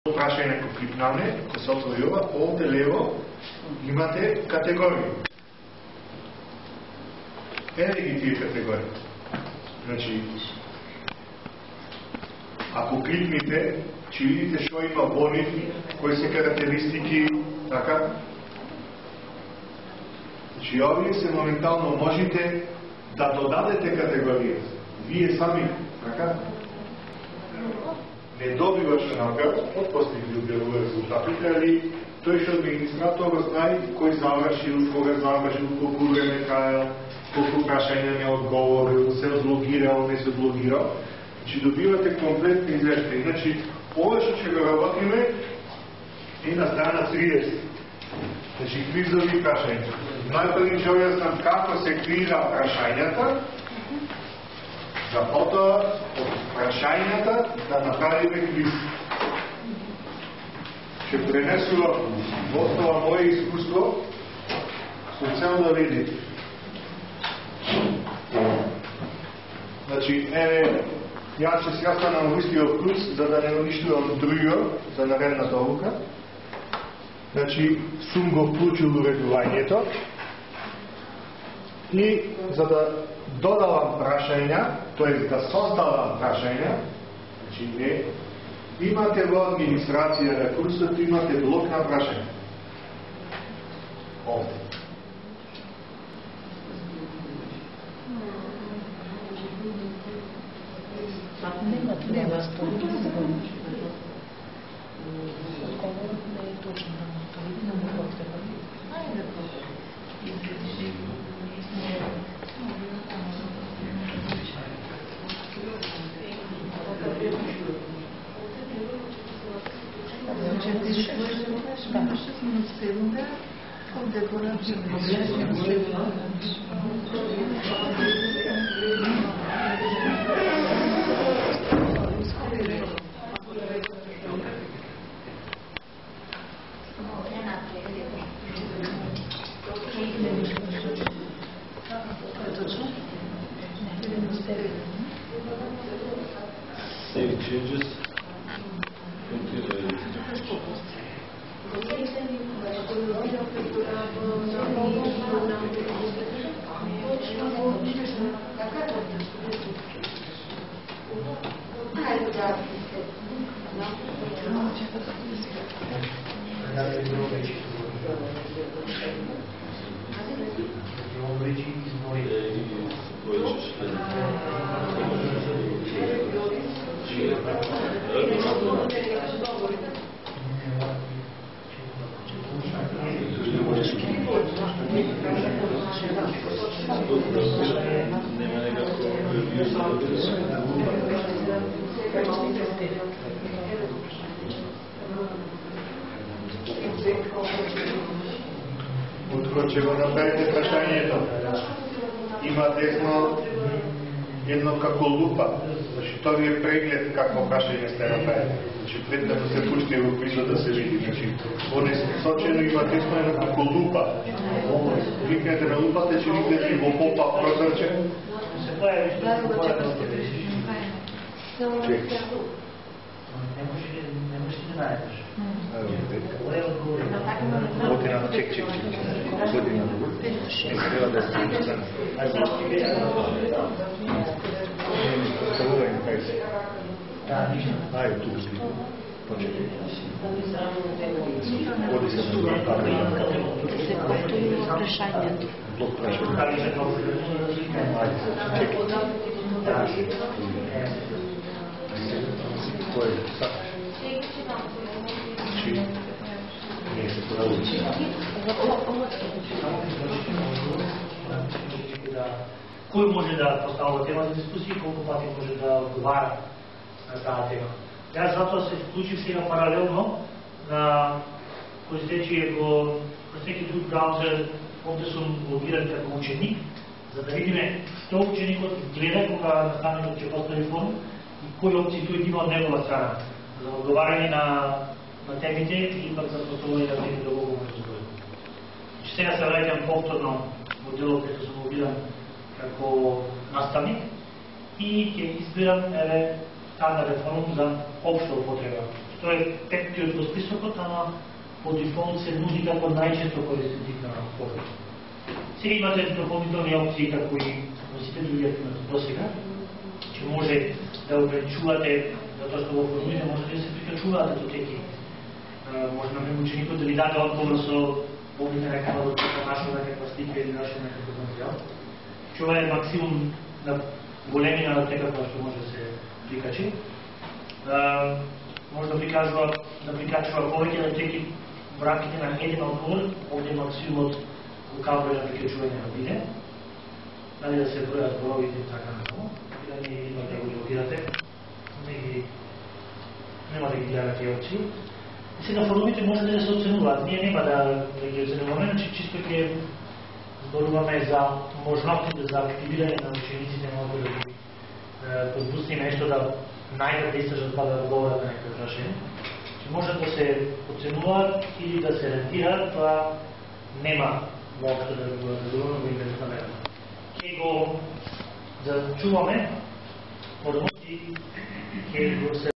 прашање кој кликнаме, кој се отвори ова, овде лево имате категории. Еве ги тие категории. Значи, ако кликнете, ќе видите што има во нив, кои се карактеристики, така? Значи, овие се моментално можете да додадете категорија. Вие сами, така? Не добиваш нака, отпосле ги објавува резултатите, али тој што администратор знае кој завршил, кога завршил, колку време траел, колку прашања не одговорил, се одлогирал, не се одлогирал. Значи добивате комплетни извештаи. Значи, ова што ќе го работиме е на страна 30. Значи, квизови прашања. Најпрви ќе објаснам како се креира прашањата, за потоа од прашањата да направиме квиз. Ќе пренесувам во ова моје искуство со цел да видите. Значи, еве, јас ќе се станам во истиот курс за да не уништувам друго за наредната одлука. Значи, сум го вклучил уредувањето и за да додавам прашања, тоест да создавам прашања, значи не, имате во администрација на курсот, имате блок на прашања. Овде. Нема столки за одговорот не е точно на столки, но не потреба. Ајде Save changes. Утро ќе го направите прашањето. Има десно едно како лупа. Значи, тоа ви е преглед какво прашање сте направили. Значи, пред да се пушти во квизот да се види. Значи, онесочено има десно едно како лупа. Кликнете на лупата, ќе видите во попа прозорче. Се појави што се не можеш да најдеш. Година, чек. Година. Треба да се изстане. Ајде, тук си. Почекай. Оди се на блок прашањето. Блок прашањето. Ајде, чекай. Кој е? Сакаш? Чи? Не се продавува. Кој може да поставува тема за дискусија и колку пати може да одговара на таа тема. Јас затоа се вклучив сега паралелно на користејќи го користејќи друг браузер, овде сум логиран како ученик, за да видиме што ученикот гледа кога наставникот ќе постави форма и кои опции тој има од негова страна за одговарање на темите и пак за поставување на теми доколку може да збори. Сега се враќам повторно во делот кај што сум логиран како наставник и ќе избирам еве стандарден форум за општа употреба. Тоа е петтиот во списокот, ама по дефолт се нуди како најчесто користен тип на повеќе. Сега имате дополнителни опции како и сите други активности до сега, че може да ограничувате, затоа што во формулите може да се прикачувате до теки. Може на ученикот да ви даде одговор со помните некава до тука нашо некаква слика или нашо некаков материјал. Че ова е максимум на големина на тека која што може да се прикачи. Може да прикачува повеќе на теки в рамките на еден одговор, овде максимумот указува на прикачување на биде. Дали да се бројат зборовите и така натаму. Да не има да го логирате, нема да ги гледате тие опции. И сега формулите може да се оценуваат. Ние нема да ги оценуваме, значи чисто ќе зборуваме за можностите за активирање на учениците, може да ги подбусти нешто да најдат да истражат па да одговорат на некој прашање. Може да се оценуваат или да се рентираат, тоа нема воопшто да го разгледуваме во името на време. Ке го зачуваме, и ќе го се